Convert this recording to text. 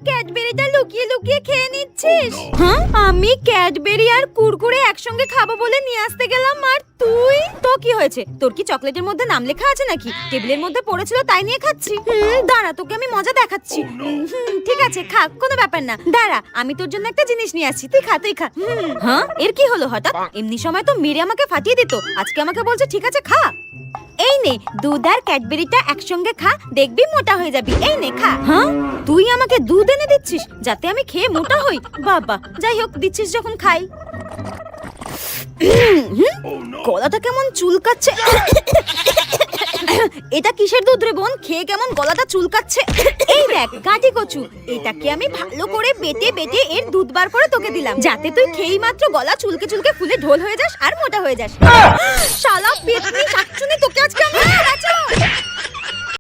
ক্যাডবেরিটা লুকিয়ে লুকিয়ে খেয়ে নিচ্ছিস? হ্যাঁ, আমি ক্যাডবেরি আর কুরকুরে একসঙ্গে খাবো বলে নিয়ে আসতে গেলাম, আর তুই? তো কি হয়েছে? তোর কি চকলেটের মধ্যে নাম লেখা আছে নাকি? টেবিলের মধ্যে পড়েছিল তাই নিয়ে খাচ্ছি। দাঁড়া, তোকে আমি মজা দেখাচ্ছি। ঠিক আছে, খা, কোনো ব্যাপার না। দাঁড়া, আমি তোর জন্য একটা জিনিস নিয়ে আসছি, তুই খা, তুই খা। হ্যাঁ, এর কি হলো হঠাৎ? এমনি সময় তো মেরে আমাকে ফাটিয়ে দিত, আজকে আমাকে বলছে ঠিক আছে খা। এই নে, দুধ আর ক্যাডবেরিটা একসঙ্গে খা, দেখবি মোটা হয়ে যাবি। এই নে, খা। হ্যাঁ, তুই আমাকে দুধ এনে দিচ্ছিস যাতে আমি খেয়ে মোটা হই? বাবা, যাই হোক, দিচ্ছিস যখন খাই। গলাটা কেমন চুলকাচ্ছে। এটা কিসের দুধ রে বোন? খেয়ে কেমন গলাটা চুলকাচ্ছে। এই দেখ, কাঠি কচু, এটাকে আমি ভালো করে বেটে বেটে এর দুধ বার করে তোকে দিলাম, যাতে তুই খেয়েই মাত্র গলা চুলকে চুলকে ফুলে ঢোল হয়ে যাস আর মোটা হয়ে যাস। শালা পেতনি শাকচুনি, তোকে আজকে আমি বাঁচাও।